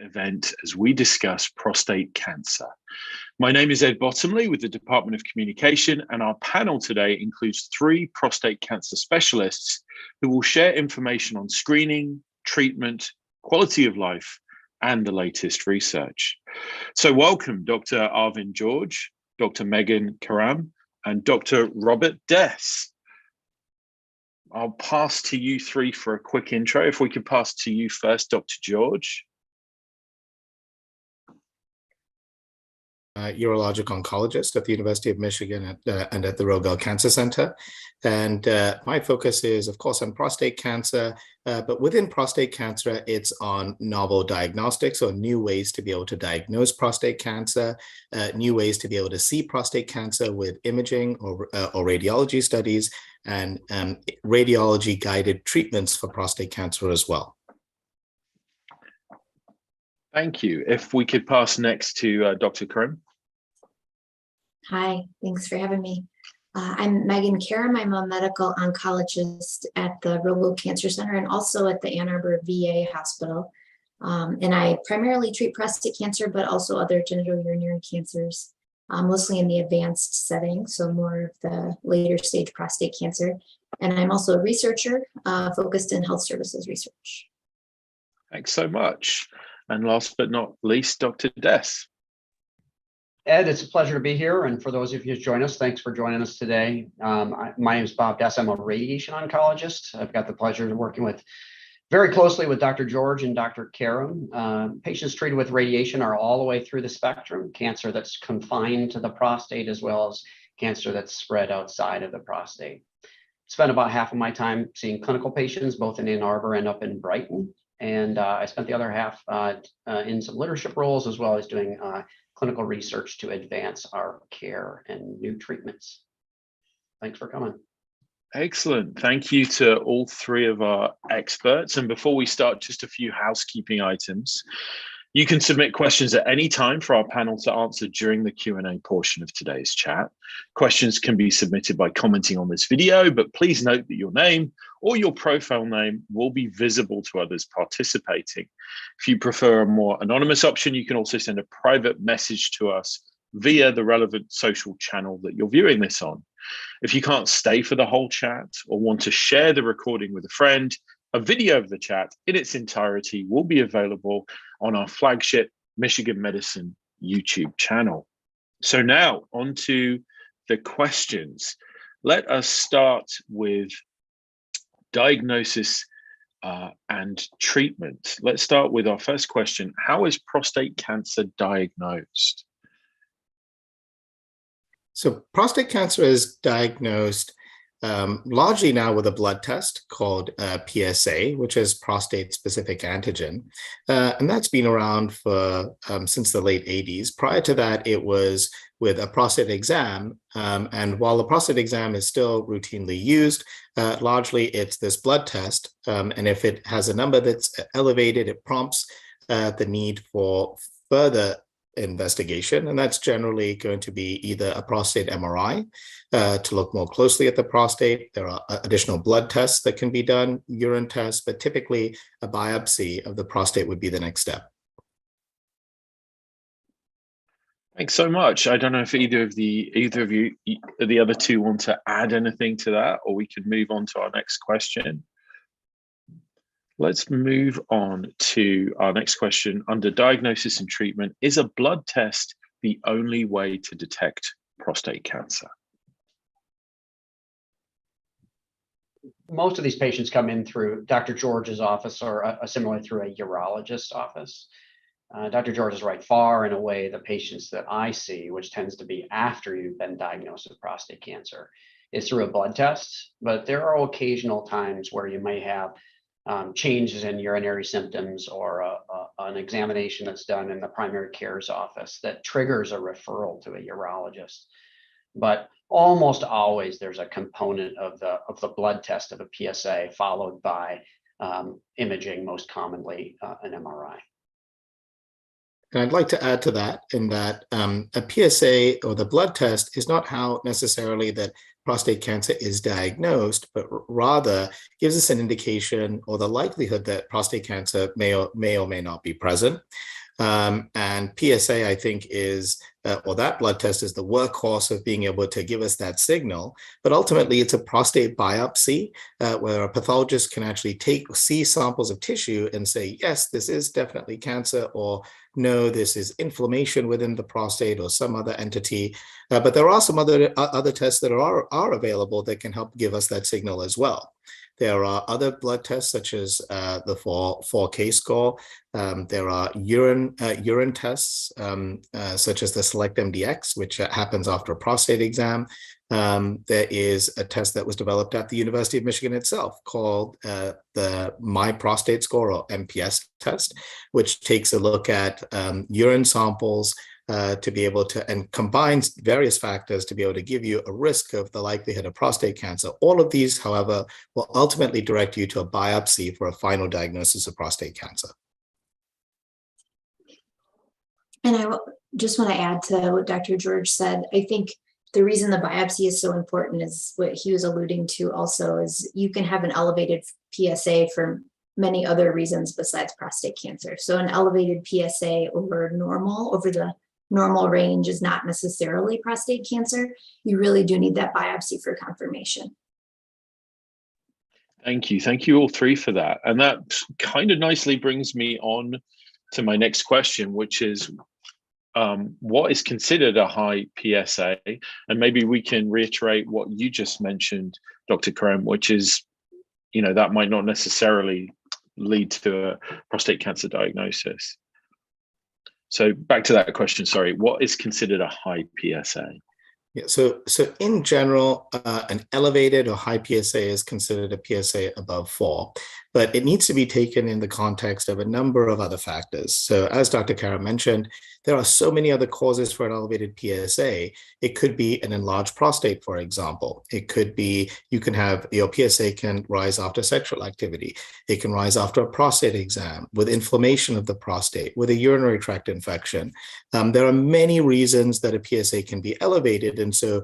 event as we discuss prostate cancer. My name is Ed Bottomley with the Department of Communication, and our panel today includes 3 prostate cancer specialists who will share information on screening, treatment, quality of life, and the latest research. So welcome Dr. Arvin George, Dr. Megan Caram, and Dr. Robert Dess. I'll pass to you 3 for a quick intro. If we could pass to you first, Dr. George. Urologic oncologist at the University of Michigan and at the Rogel Cancer Center. And my focus is, of course, on prostate cancer, but within prostate cancer, it's on novel diagnostics or new ways to be able to diagnose prostate cancer, new ways to be able to see prostate cancer with imaging or radiology studies, and radiology-guided treatments for prostate cancer as well. Thank you. If we could pass next to Dr. Caram. Hi, thanks for having me. I'm Megan Caram. I'm a medical oncologist at the Rogel Cancer Center and also at the Ann Arbor VA Hospital. And I primarily treat prostate cancer, but also other genitourinary cancers, mostly in the advanced setting, so more of the later stage prostate cancer. And I'm also a researcher focused in health services research. Thanks so much. And last but not least, Dr. Dess. Ed, it's a pleasure to be here. And for those of you who join us, thanks for joining us today. My name is Bob Dess. I'm a radiation oncologist. I've got the pleasure of working very closely with Dr. George and Dr. Caram. Patients treated with radiation are all the way through the spectrum, cancer that's confined to the prostate as well as cancer that's spread outside of the prostate. Spent about half of my time seeing clinical patients, both in Ann Arbor and up in Brighton. And I spent the other half in some leadership roles, as well as doing clinical research to advance our care and new treatments. Thanks for coming. Excellent. Thank you to all 3 of our experts. And before we start, just a few housekeeping items. You can submit questions at any time for our panel to answer during the Q&A portion of today's chat. Questions can be submitted by commenting on this video, but please note that your name or your profile name will be visible to others participating. If you prefer a more anonymous option, you can also send a private message to us via the relevant social channel that you're viewing this on. If you can't stay for the whole chat or want to share the recording with a friend, a video of the chat in its entirety will be available on our flagship Michigan Medicine YouTube channel. So now on to the questions. Let us start with diagnosis and treatment. Let's start with our first question. How is prostate cancer diagnosed? So prostate cancer is diagnosed largely now with a blood test called PSA, which is prostate-specific antigen. And that's been around for since the late 80s. Prior to that, it was with a prostate exam. And while the prostate exam is still routinely used, largely it's this blood test. And if it has a number that's elevated, it prompts the need for further investigation, and that's generally going to be either a prostate MRI to look more closely at the prostate. There are additional blood tests that can be done, urine tests, but typically a biopsy of the prostate would be the next step. Thanks so much. I don't know if either of you, the other 2, want to add anything to that, or we can move on to our next question. Let's move on to our next question. Under diagnosis and treatment, is a blood test the only way to detect prostate cancer? Most of these patients come in through Dr. George's office or similarly through a urologist's office. Dr. George is right. Far and away the patients that I see, which tends to be after you've been diagnosed with prostate cancer, is through a blood test. But there are occasional times where you may have changes in urinary symptoms or an examination that's done in the primary care's office that triggers a referral to a urologist. But almost always there's a component of the blood test of a PSA followed by imaging, most commonly an MRI. And I'd like to add to that in that a PSA or the blood test is not how necessarily that prostate cancer is diagnosed, but rather gives us an indication or the likelihood that prostate cancer may or may not be present. And PSA, I think, is, or that blood test is the workhorse of being able to give us that signal. But ultimately, it's a prostate biopsy where a pathologist can actually see samples of tissue and say, yes, this is definitely cancer, or no, this is inflammation within the prostate or some other entity. But there are some other tests that are available that can help give us that signal as well. There are other blood tests such as the 4K score. There are urine tests such as the Select MDX, which happens after a prostate exam. There is a test that was developed at the University of Michigan itself called the My Prostate Score, or MPS test, which takes a look at urine samples to be able to, and combines various factors to be able to give you a risk of the likelihood of prostate cancer. All of these, however, will ultimately direct you to a biopsy for a final diagnosis of prostate cancer. And I just want to add to what Dr. George said. I think the reason the biopsy is so important is what he was alluding to also, is you can have an elevated PSA for many other reasons besides prostate cancer. So an elevated PSA over the normal range is not necessarily prostate cancer. You really do need that biopsy for confirmation. Thank you. Thank you all three for that. And that kind of nicely brings me on to my next question, which is what is considered a high PSA? And maybe we can reiterate what you just mentioned, Dr. Caram, which is, that might not necessarily lead to a prostate cancer diagnosis. So back to that question, sorry, what is considered a high PSA? Yeah, so in general, an elevated or high PSA is considered a PSA above 4, but it needs to be taken in the context of a number of other factors. So as Dr. Caram mentioned, there are so many other causes for an elevated PSA. It could be an enlarged prostate, for example. It could be, your PSA can rise after sexual activity. It can rise after a prostate exam, with inflammation of the prostate, with a urinary tract infection. There are many reasons that a PSA can be elevated. And so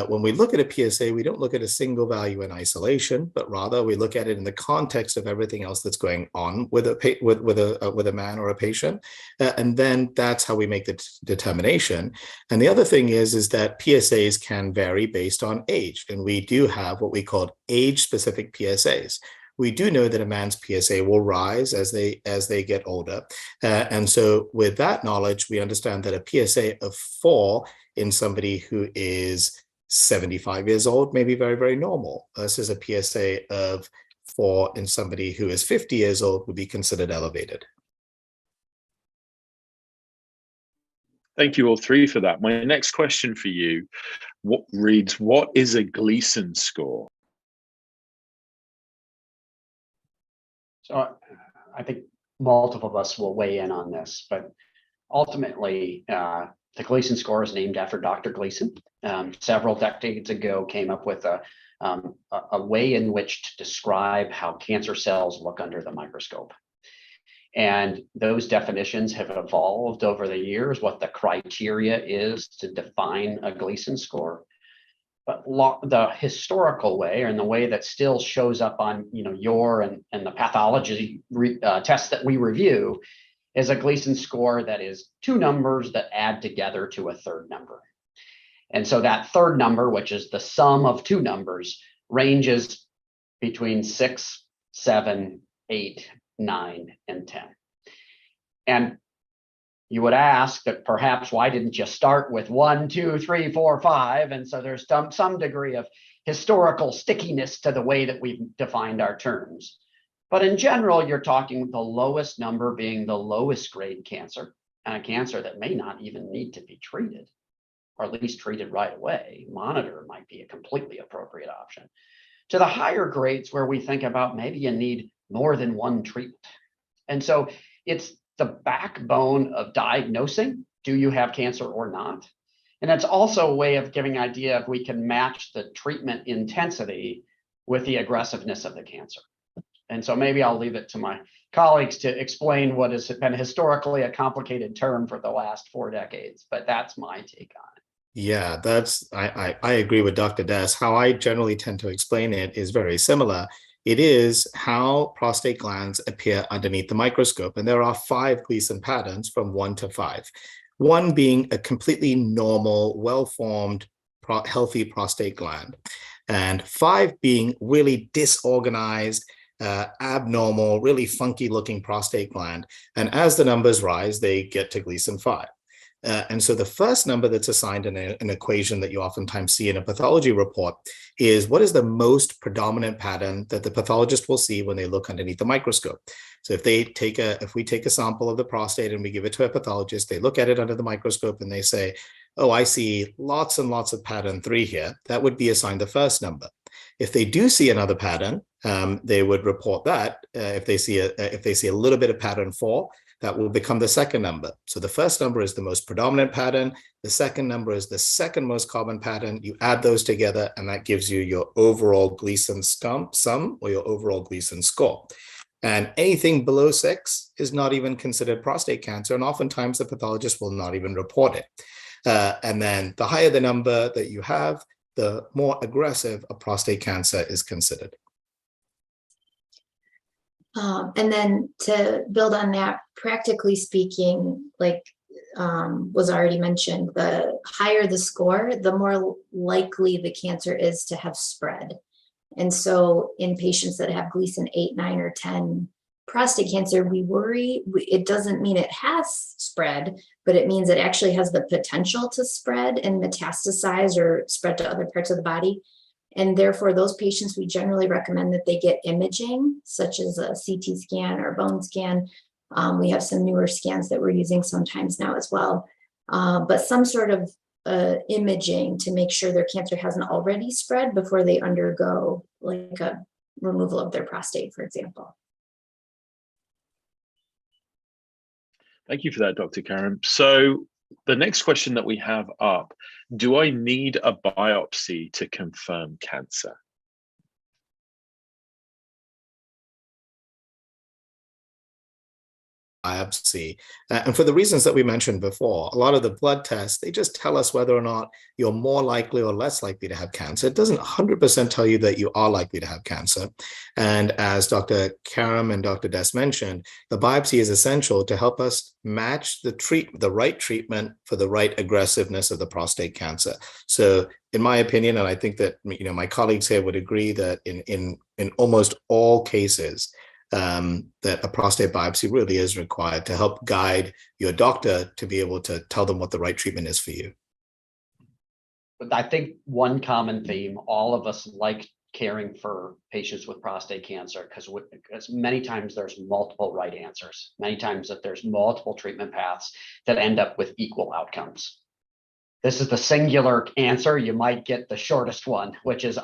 when we look at a PSA, we don't look at a single value in isolation, but rather we look at it in the context of everything else that's going on with a man or a patient. And then that's how we make the determination. And the other thing is that PSAs can vary based on age. And we do have what we call age-specific PSAs. We do know that a man's PSA will rise as they get older. And so with that knowledge, we understand that a PSA of 4 in somebody who is 75 years old may be very, very normal, versus a PSA of 4 in somebody who is 50 years old would be considered elevated. Thank you all three for that. My next question for you reads, what is a Gleason score? So I think multiple of us will weigh in on this, but ultimately, the Gleason score is named after Dr. Gleason. Several decades ago, came up with a way in which to describe how cancer cells look under the microscope. And those definitions have evolved over the years, what the criteria is to define a Gleason score. But the historical way, and the way that still shows up on your and the pathology tests that we review, is a Gleason score that is 2 numbers that add together to a third number. And so that third number, which is the sum of 2 numbers, ranges between 6, 7, 8, 9, and 10. And you would ask that perhaps, why didn't you start with 1, 2, 3, 4, 5? And so there's some degree of historical stickiness to the way that we've defined our terms. But in general, you're talking the lowest number being the lowest grade cancer, and a cancer that may not even need to be treated, or at least treated right away. Monitor might be a completely appropriate option. To the higher grades, where we think about maybe you need more than one treatment. And so it's the backbone of diagnosing, do you have cancer or not? And it's also a way of giving an idea if we can match the treatment intensity with the aggressiveness of the cancer. And so maybe I'll leave it to my colleagues to explain what has been historically a complicated term for the last 4 decades, but that's my take on it. Yeah, I agree with Dr. Des. How I generally tend to explain it is very similar. It is how prostate glands appear underneath the microscope. And there are 5 Gleason patterns from 1 to 5. 1 being a completely normal, well-formed, healthy prostate gland. And 5 being really disorganized, abnormal, really funky looking prostate gland. And as the numbers rise, they get to Gleason 5. And so the first number that's assigned in an equation that you oftentimes see in a pathology report is what is the most predominant pattern that the pathologist will see when they look underneath the microscope. So if we take a sample of the prostate and we give it to a pathologist, they look at it under the microscope and they say, oh, I see lots and lots of pattern 3 here. That would be assigned the first number. If they do see another pattern, they would report that. If they see a little bit of pattern 4, that will become the second number. So the first number is the most predominant pattern. The second number is the second most common pattern. You add those together, and that gives you your overall Gleason sum or your overall Gleason score. And anything below 6 is not even considered prostate cancer, and oftentimes the pathologist will not even report it. And then the higher the number that you have, the more aggressive a prostate cancer is considered. And then to build on that, practically speaking, like was already mentioned, the higher the score, the more likely the cancer is to have spread. And so in patients that have Gleason 8, 9, or 10 prostate cancer, we worry. It doesn't mean it has spread, but it means it actually has the potential to spread and metastasize or spread to other parts of the body. And therefore, those patients, we generally recommend that they get imaging, such as a CT scan or bone scan. We have some newer scans that we're using sometimes now as well. But some sort of imaging to make sure their cancer hasn't already spread before they undergo like a removal of their prostate, for example. Thank you for that, Dr. Caram. So the next question that we have up, do I need a biopsy to confirm cancer? Biopsy. And for the reasons that we mentioned before, a lot of the blood tests, they just tell us whether or not you're more likely or less likely to have cancer. It doesn't 100% tell you that you are likely to have cancer. And as Dr. Caram and Dr. Des mentioned, the biopsy is essential to help us match the right treatment for the right aggressiveness of the prostate cancer. So in my opinion, and I think that my colleagues here would agree that in almost all cases, that a prostate biopsy really is required to help guide your doctor to be able to tell them what the right treatment is for you. But I think one common theme, all of us like caring for patients with prostate cancer because many times there's multiple right answers. Many times that there's multiple treatment paths that end up with equal outcomes. This is the singular answer. You might get the shortest one, which is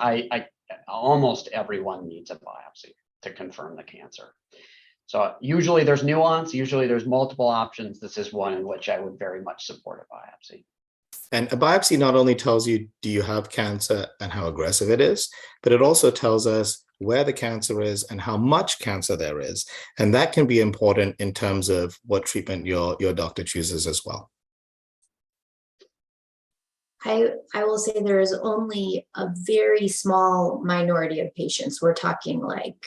almost everyone needs a biopsy to confirm the cancer. So usually there's nuance, usually there's multiple options. This is one in which I would very much support a biopsy. And a biopsy not only tells you, do you have cancer and how aggressive it is, but it also tells us where the cancer is and how much cancer there is. And that can be important in terms of what treatment your doctor chooses as well. I will say there is only a very small minority of patients. We're talking like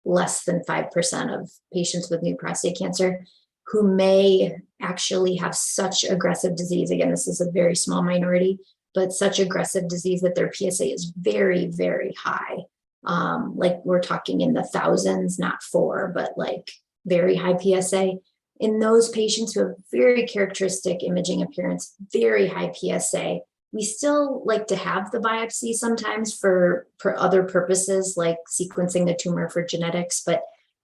less than 5% of patients with new prostate cancer who may actually have such aggressive disease. Again, this is a very small minority, but such aggressive disease that their PSA is very, very high. Like we're talking in the thousands, not 4, but like very high PSA. In those patients who have very characteristic imaging appearance, very high PSA, we still like to have the biopsy sometimes for other purposes, like sequencing the tumor for genetics, but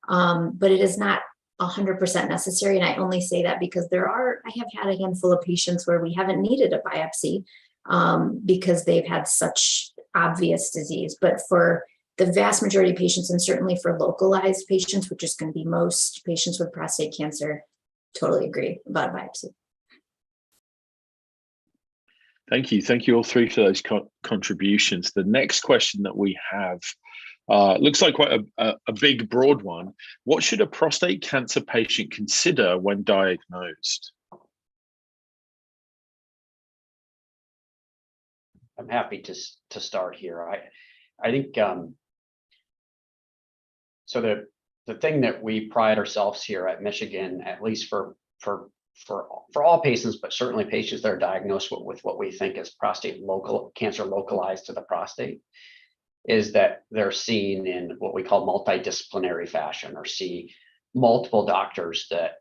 it is not 100% necessary. And I only say that because I have had a handful of patients where we haven't needed a biopsy because they've had such obvious disease. But for the vast majority of patients, and certainly for localized patients, which is going to be most patients with prostate cancer, totally agree about a biopsy. Thank you. Thank you all three for those contributions. The next question that we have Looks like quite a big, broad one. What should a prostate cancer patient consider when diagnosed? I'm happy to start here. I think so. The thing that we pride ourselves here at Michigan, at least for all patients, but certainly patients that are diagnosed with what we think is prostate cancer localized to the prostate, is that they're seen in what we call multidisciplinary fashion, or see multiple doctors that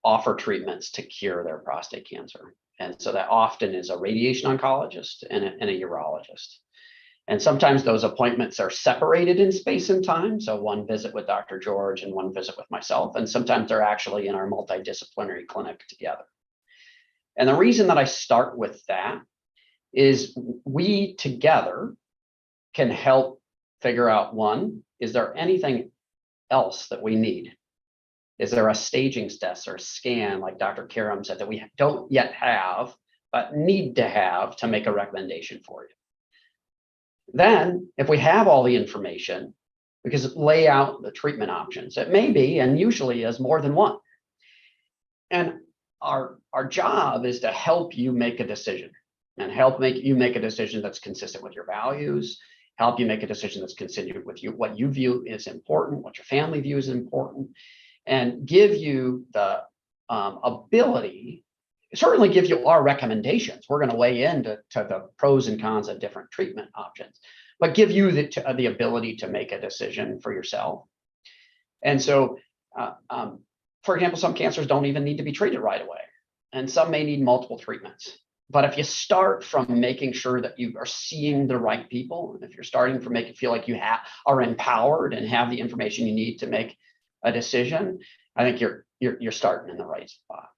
offer treatments to cure their prostate cancer. And so that often is a radiation oncologist and a urologist. And sometimes those appointments are separated in space and time. So one visit with Dr. George and one visit with myself. And sometimes they're actually in our multidisciplinary clinic together. And the reason that I start with that is we together can help figure out, one, is there anything else that we need? Is there a staging test or scan, like Dr. Caram said, that we don't yet have, but need to have to make a recommendation for you? Then, if we have all the information, we can lay out the treatment options. It may be, and usually is, more than one. And our job is to help you make a decision, and help you make a decision that's consistent with your values, help you make a decision that's consistent with what you view is important, what your family views is important, and give you the ability, certainly give you our recommendations. We're going to weigh into the pros and cons of different treatment options, but give you the ability to make a decision for yourself. And so, for example, some cancers don't even need to be treated right away, and some may need multiple treatments. But if you start from making sure that you are seeing the right people, if you're starting from making feel like you are empowered and have the information you need to make a decision, I think you're starting in the right spot.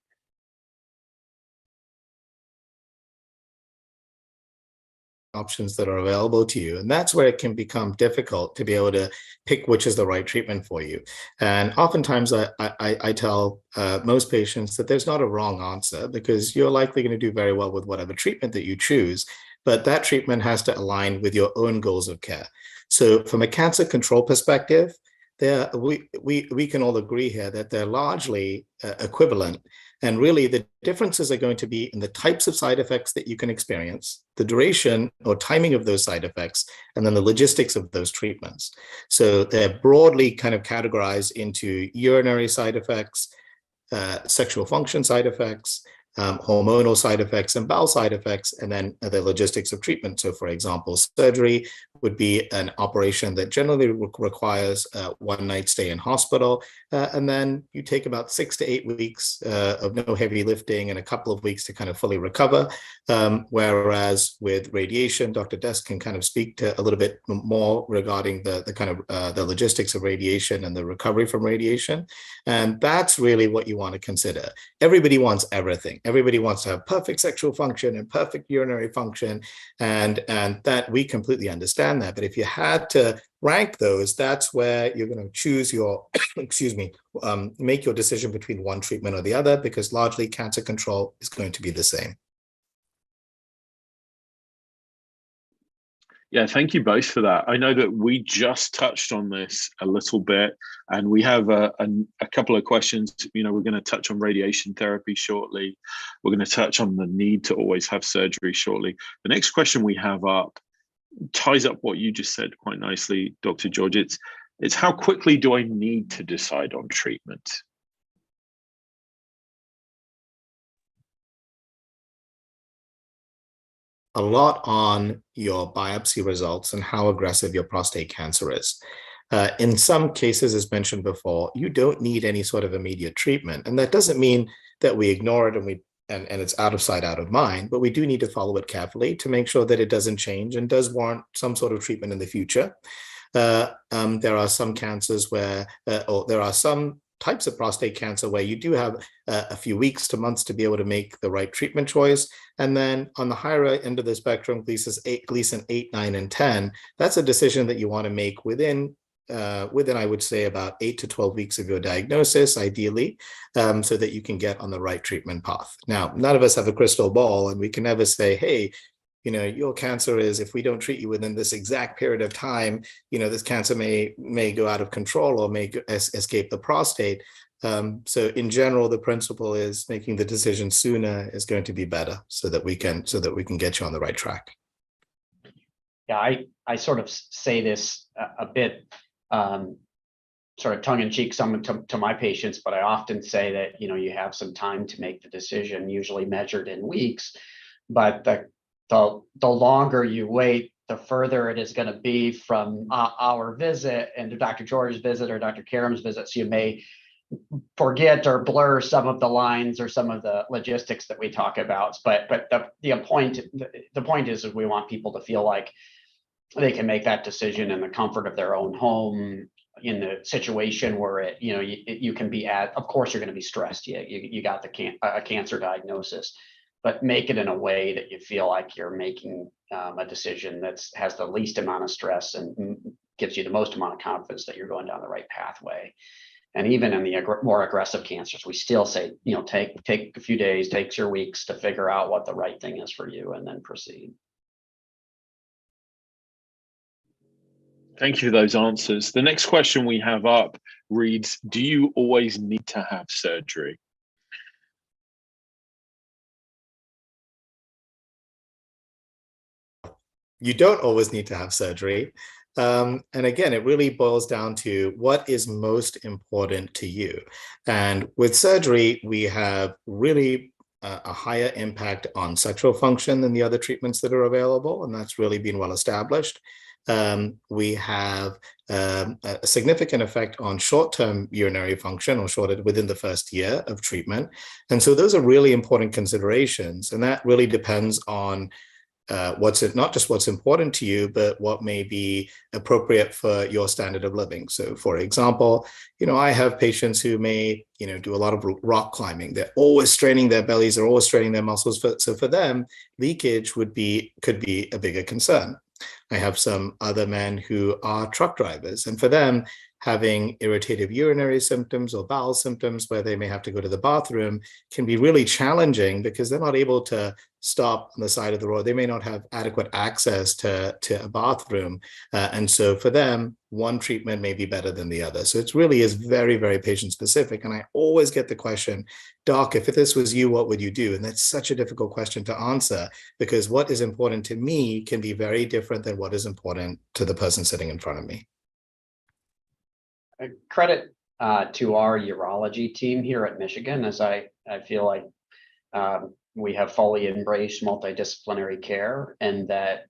Options that are available to you. And that's where it can become difficult to be able to pick which is the right treatment for you. And oftentimes I tell most patients that there's not a wrong answer, because you're likely going to do very well with whatever treatment that you choose, but that treatment has to align with your own goals of care. So from a cancer control perspective, we can all agree here that they're largely equivalent. And really, the differences are going to be in the types of side effects that you can experience, the duration or timing of those side effects, and then the logistics of those treatments. So they're broadly kind of categorized into urinary side effects, sexual function side effects, hormonal side effects, and bowel side effects, and then the logistics of treatment. So, for example, surgery would be an operation that generally requires a one-night stay in hospital, and then you take about 6 to 8 weeks of no heavy lifting and a couple of weeks to kind of fully recover. Whereas with radiation, Dr. Des can kind of speak to a little bit more regarding the kind of the logistics of radiation and the recovery from radiation. And that's really what you want to consider. Everybody wants everything. Everybody wants to have perfect sexual function and perfect urinary function, and that we completely understand that. But if you had to rank those, that's where you're going to choose your, make your decision between one treatment or the other, because largely cancer control is going to be the same. Yeah, thank you both for that. I know that we just touched on this a little bit, and we have a couple of questions. We're going to touch on radiation therapy shortly. We're going to touch on the need to always have surgery shortly. The next question we have up ties up what you just said quite nicely, Dr. George. It's how quickly do I need to decide on treatment? A lot on your biopsy results and how aggressive your prostate cancer is. In some cases, as mentioned before, you don't need any sort of immediate treatment. And that doesn't mean that we ignore it and it's out of sight, out of mind, but we do need to follow it carefully to make sure that it doesn't change and does warrant some sort of treatment in the future. There are some cancers where, or there are some types of prostate cancer where you do have a few weeks to months to be able to make the right treatment choice. And then on the higher end of the spectrum, Gleason 8, 9, and 10, that's a decision that you want to make within I would say about 8 to 12 weeks of your diagnosis, ideally, so that you can get on the right treatment path. Now, none of us have a crystal ball, and we can never say, hey, your cancer is, if we don't treat you within this exact period of time, this cancer may go out of control or may escape the prostate. So in general, the principle is making the decision sooner is going to be better, so that we can get you on the right track. Yeah, I sort of say this a bit sort of tongue in cheek to my patients, but I often say that, you have some time to make the decision, usually measured in weeks, but the longer you wait, the further it is going to be from our visit and to Dr. George's visit or Dr. Caram's visit. So you may forget or blur some of the lines or some of the logistics that we talk about. But the point is we want people to feel like they can make that decision in the comfort of their own home, in the situation where you can be of course you're going to be stressed. You got a cancer diagnosis, but make it in a way that you feel like you're making a decision that has the least amount of stress and gives you the most amount of confidence that you're going down the right pathway. And even in the more aggressive cancers, we still say, take a few days, takes your weeks to figure out what the right thing is for you and then proceed. Thank you for those answers. The next question we have up reads, do you always need to have surgery? You don't always need to have surgery. And again, it really boils down to what is most important to you. And with surgery, we have really a higher impact on sexual function than the other treatments that are available, and that's really been well established. We have a significant effect on short-term urinary function, or shorter within the first year of treatment. And so those are really important considerations, and that really depends on not just what's important to you, but what may be appropriate for your standard of living. So for example, I have patients who may, do a lot of rock climbing. They're always straining their bellies, they're always straining their muscles. So for them, leakage could be a bigger concern. I have some other men who are truck drivers, and for them, having irritative urinary symptoms or bowel symptoms where they may have to go to the bathroom can be really challenging because they're not able to stop on the side of the road. They may not have adequate access to a bathroom. And so for them, one treatment may be better than the other. So it really is very, very patient specific. And I always get the question, Doc, if this was you, what would you do? And that's such a difficult question to answer because what is important to me can be very different than what is important to the person sitting in front of me. Credit to our urology team here at Michigan, as I feel like we have fully embraced multidisciplinary care, and that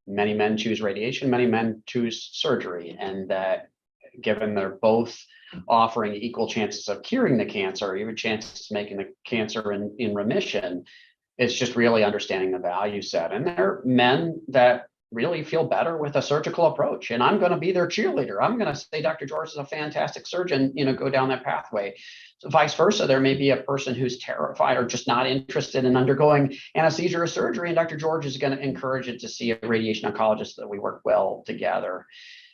many men choose radiation, many men choose surgery, and that given they're both offering equal chances of curing the cancer, even chances of making the cancer in remission, it's just really understanding the value set. And there are men that really feel better with a surgical approach. And I'm going to be their cheerleader. I'm going to say, Dr. George is a fantastic surgeon, go down that pathway. So vice versa, there may be a person who's terrified or just not interested in undergoing anesthesia or surgery. And Dr. George is going to encourage it to see a radiation oncologist that we work well together.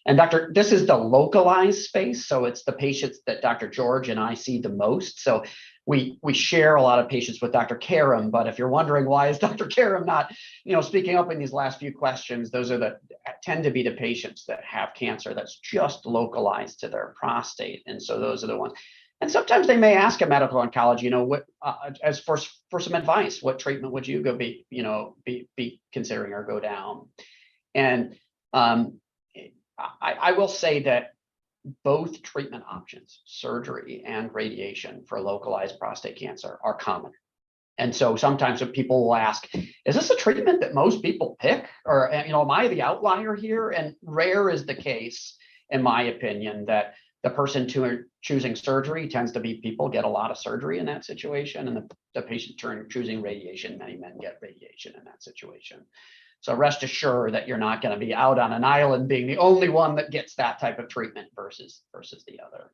And this is the localized space. So it's the patients that Dr. George and I see the most. So we share a lot of patients with Dr. Caram, but if you're wondering why is Dr. Caram not, speaking up in these last few questions, those are tend to be the patients that have cancer that's just localized to their prostate. And so those are the ones. And sometimes they may ask a medical oncologist, what as for some advice, what treatment would you be considering or go down? And I will say that both treatment options, surgery and radiation for localized prostate cancer, are common. And so sometimes when people will ask, is this a treatment that most people pick? Or, am I the outlier here? And rare is the case, in my opinion, that the person choosing surgery tends to be people get a lot of surgery in that situation. And the patient choosing radiation, many men get radiation in that situation. So rest assured that you're not going to be out on an island being the only one that gets that type of treatment versus the other.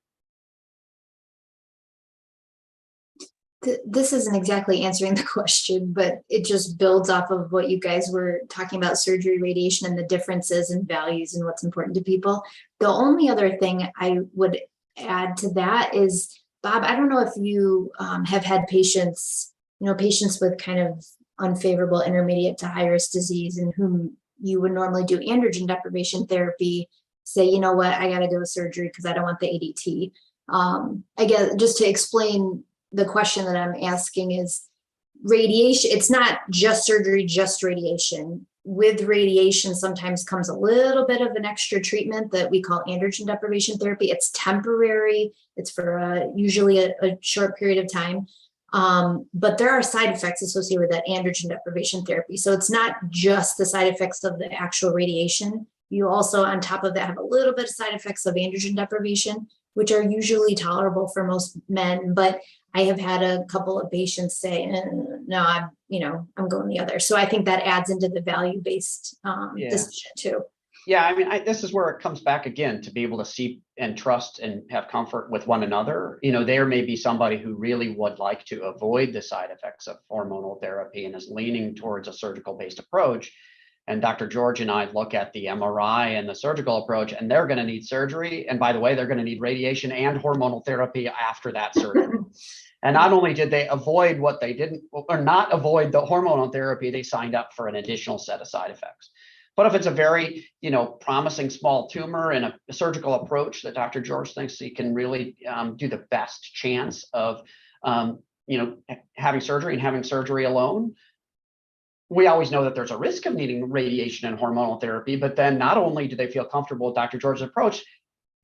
This isn't exactly answering the question, but it just builds off of what you guys were talking about, surgery, radiation, and the differences in values and what's important to people. The only other thing I would add to that is, Bob, I don't know if you have had patients, patients with kind of unfavorable intermediate to high risk disease in whom you would normally do androgen deprivation therapy say, you know what, I got to go to surgery because I don't want the ADT. Again, just to explain the question that I'm asking is radiation. It's not just surgery, just radiation. With radiation sometimes comes a little bit of an extra treatment that we call androgen deprivation therapy. It's temporary. It's for usually a short period of time. But there are side effects associated with that androgen deprivation therapy. So it's not just the side effects of the actual radiation. You also, on top of that, have a little bit of side effects of androgen deprivation, which are usually tolerable for most men. But I have had a couple of patients say, no, I'm going the other. So I think that adds into the value-based decision too. Yeah, I mean, this is where it comes back again to be able to see and trust and have comfort with one another. There may be somebody who really would like to avoid the side effects of hormonal therapy and is leaning towards a surgical-based approach. And Dr. George and I look at the MRI and the surgical approach, and they're going to need surgery. And by the way, they're going to need radiation and hormonal therapy after that surgery. And not only did they avoid what they didn't, or not avoid the hormonal therapy, they signed up for an additional set of side effects. But if it's a very, promising small tumor and a surgical approach that Dr. George thinks he can really do the best chance of, having surgery and having surgery alone, we always know that there's a risk of needing radiation and hormonal therapy. But then not only do they feel comfortable with Dr. George's approach,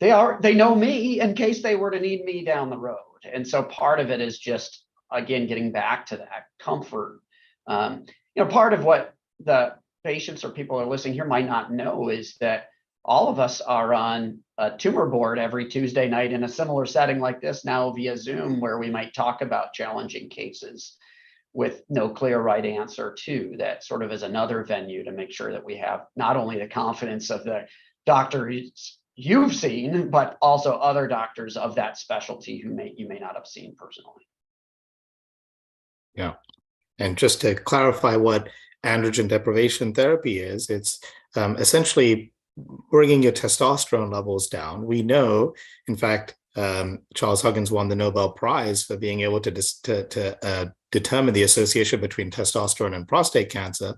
they know me in case they were to need me down the road. And so part of it is just, again, getting back to that comfort. Part of what the patients or people who are listening here might not know is that all of us are on a tumor board every Tuesday night in a similar setting like this now via Zoom, where we might talk about challenging cases with no clear right answer too. That sort of is another venue to make sure that we have not only the confidence of the doctor you've seen, but also other doctors of that specialty who you may not have seen personally. Yeah. And just to clarify what androgen deprivation therapy is, it's essentially bringing your testosterone levels down. We know, in fact, Charles Huggins won the Nobel Prize for being able to determine the association between testosterone and prostate cancer,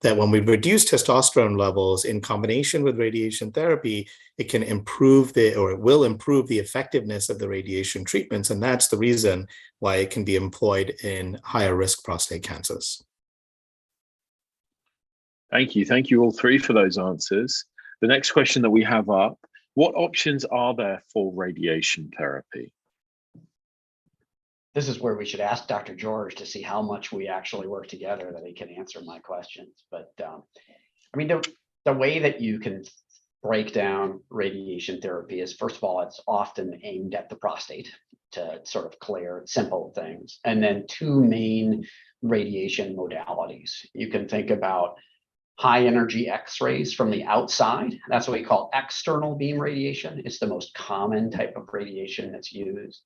that when we reduce testosterone levels in combination with radiation therapy, it can improve it will improve the effectiveness of the radiation treatments. And that's the reason why it can be employed in higher risk prostate cancers. Thank you. Thank you all three for those answers. The next question that we have up, what options are there for radiation therapy? This is where we should ask Dr. George to see how much we actually work together that he can answer my questions. But the way that you can break down radiation therapy is, first of all, it's often aimed at the prostate to sort of clear simple things. And then two main radiation modalities. You can think about high energy X-rays from the outside. That's what we call external beam radiation. It's the most common type of radiation that's used.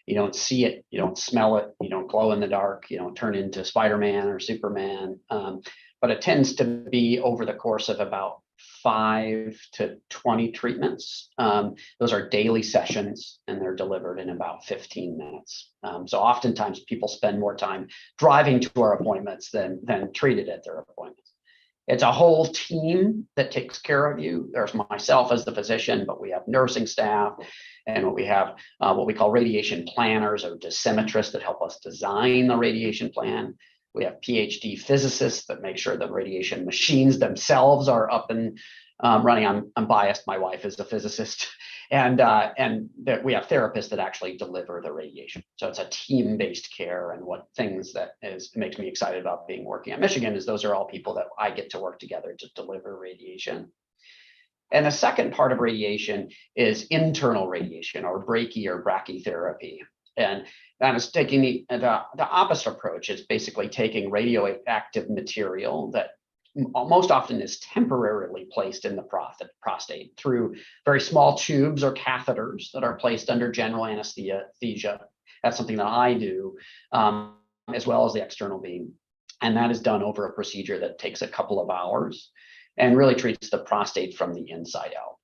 You don't see it, you don't smell it, you don't glow in the dark, you don't turn into Spider-Man or Superman. But it tends to be over the course of about 5 to 20 treatments. Those are daily sessions and they're delivered in about 15 minutes. So oftentimes people spend more time driving to our appointments than treated at their appointments. It's a whole team that takes care of you. There's myself as the physician, but we have nursing staff, and we have what we call radiation planners or dosimetrists that help us design the radiation plan. We have PhD physicists that make sure the radiation machines themselves are up and running. I'm biased. My wife is a physicist, and that we have therapists that actually deliver the radiation. So it's a team-based care. And what things that makes me excited about working at Michigan is those are all people that I get to work together to deliver radiation. And the second part of radiation is internal radiation, or brachytherapy. And that is taking the opposite approach. It's basically taking radioactive material that most often is temporarily placed in the prostate through very small tubes or catheters that are placed under general anesthesia. That's something that I do, as well as the external beam. And that is done over a procedure that takes a couple of hours and really treats the prostate from the inside out.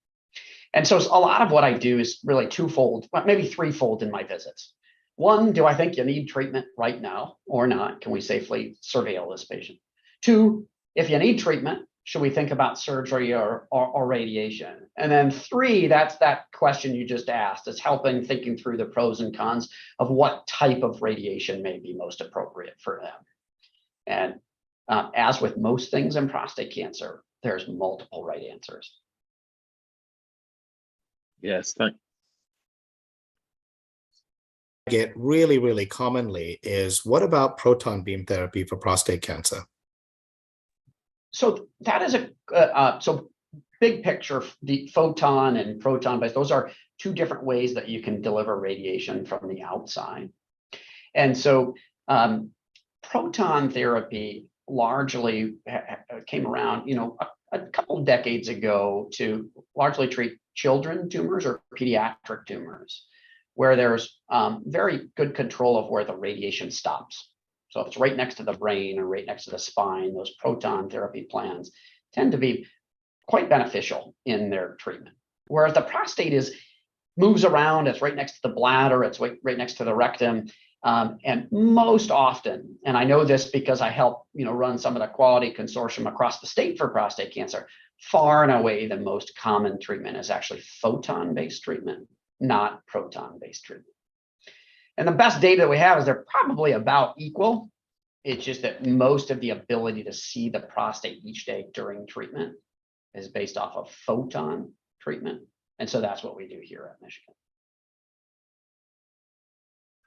And so a lot of what I do is really twofold, maybe threefold in my visits. One, do I think you need treatment right now or not? Can we safely surveil this patient? Two, if you need treatment, should we think about surgery or radiation? And then three, that's that question you just asked, is helping thinking through the pros and cons of what type of radiation may be most appropriate for them. And as with most things in prostate cancer, there's multiple right answers. Yes, thank Get really commonly is, what about proton beam therapy for prostate cancer? So that is so big picture, the photon and proton based, those are two different ways that you can deliver radiation from the outside. And so proton therapy largely came around, a couple of decades ago to largely treat children tumors or pediatric tumors, where there's very good control of where the radiation stops. So if it's right next to the brain or right next to the spine, those proton therapy plans tend to be quite beneficial in their treatment. Whereas the prostate moves around, it's right next to the bladder, it's right next to the rectum. And most often, and I know this because I help run some of the quality consortium across the state for prostate cancer, far and away the most common treatment is actually photon-based treatment, not proton-based treatment. And the best data that we have is they're probably about equal. It's just that most of the ability to see the prostate each day during treatment is based off of photon treatment. And so that's what we do here at Michigan.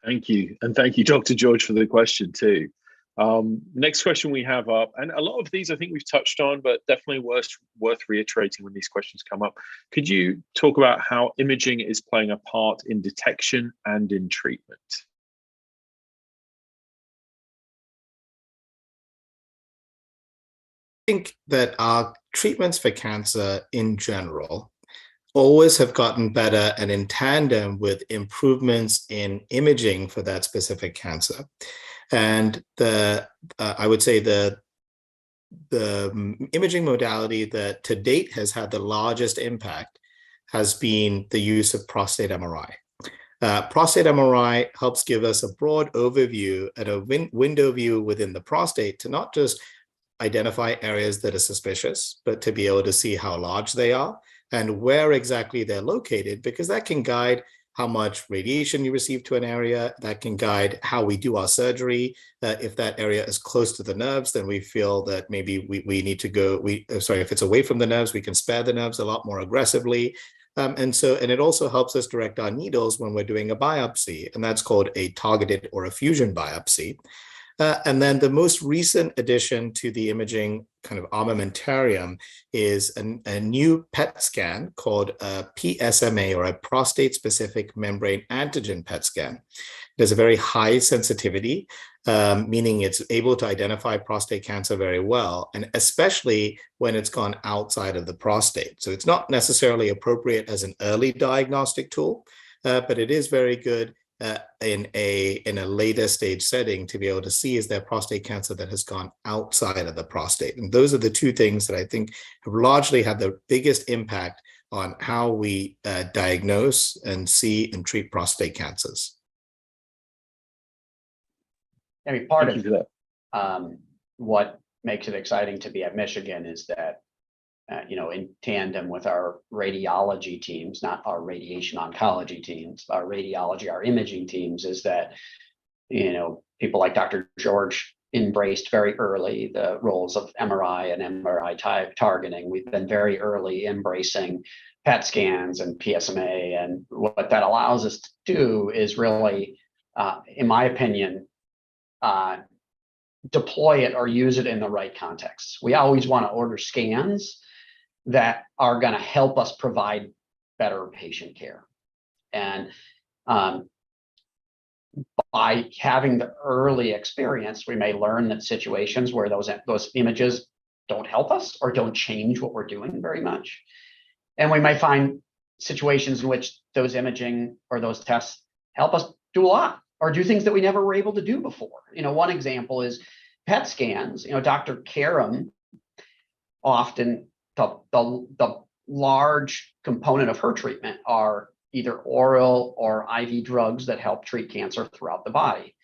Thank you. And thank you, Dr. George, for the question too. Next question we have up, and a lot of these I think we've touched on, but definitely worth reiterating when these questions come up. Could you talk about how imaging is playing a part in detection and in treatment? I think that our treatments for cancer in general always have gotten better and in tandem with improvements in imaging for that specific cancer. And I would say the imaging modality that to date has had the largest impact has been the use of prostate MRI. Prostate MRI helps give us a broad overview and a window view within the prostate to not just identify areas that are suspicious, but to be able to see how large they are and where exactly they're located, because that can guide how much radiation you receive to an area, that can guide how we do our surgery. If that area is close to the nerves, then we feel that maybe we need to go, if it's away from the nerves, we can spare the nerves a lot more aggressively. And it also helps us direct our needles when we're doing a biopsy, and that's called a targeted or a fusion biopsy. And then the most recent addition to the imaging kind of armamentarium is a new PET scan called a PSMA, or a prostate-specific membrane antigen PET scan. It has a very high sensitivity, meaning it's able to identify prostate cancer very well, and especially when it's gone outside of the prostate. So it's not necessarily appropriate as an early diagnostic tool, but it is very good in a later stage setting to be able to see, is there prostate cancer that has gone outside of the prostate. And those are the two things that I think have largely had the biggest impact on how we diagnose and see and treat prostate cancers. I mean, part of what makes it exciting to be at Michigan is that in tandem with our radiology teams, not our radiation oncology teams, our radiology, our imaging teams, is that, people like Dr. George embraced very early the roles of MRI and MRI targeting. We've been very early embracing PET scans and PSMA. And what that allows us to do is really, in my opinion, deploy it or use it in the right context. We always want to order scans that are going to help us provide better patient care. And by having the early experience, we may learn that situations where those images don't help us or don't change what we're doing very much. And we might find situations in which those imaging or those tests help us do a lot or do things that we never were able to do before. One example is PET scans. Dr. Caram often, the large component of her treatment are either oral or IV drugs that help treat cancer throughout the body.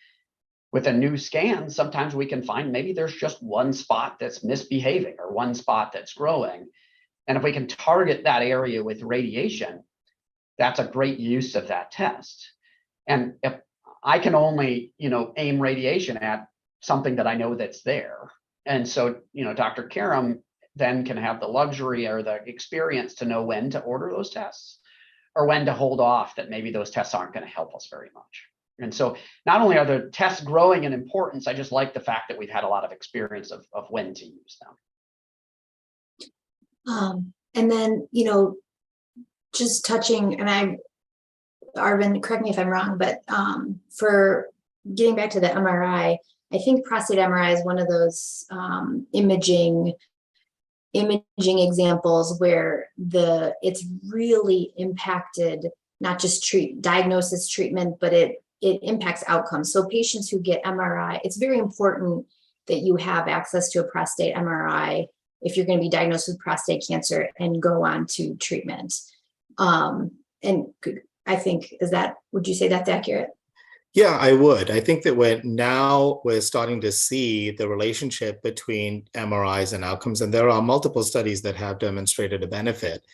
With a new scan, sometimes we can find maybe there's just one spot that's misbehaving or one spot that's growing. And if we can target that area with radiation, that's a great use of that test. And if I can only, aim radiation at something that I know that's there. And so, Dr. Caram then can have the luxury or the experience to know when to order those tests or when to hold off, that maybe those tests aren't going to help us very much. And so not only are the tests growing in importance, I just like the fact that we've had a lot of experience of when to use them. And then, just touching, and Arvin, correct me if I'm wrong, but for getting back to the MRI, I think prostate MRI is one of those imaging examples where it's really impacted not just diagnosis, treatment, but it impacts outcomes. So patients who get MRI, it's very important that you have access to a prostate MRI if you're going to be diagnosed with prostate cancer and go on to treatment. And I think, would you say that's accurate? Yeah, I would. I think that we're starting to see the relationship between MRIs and outcomes, and there are multiple studies that have demonstrated a benefit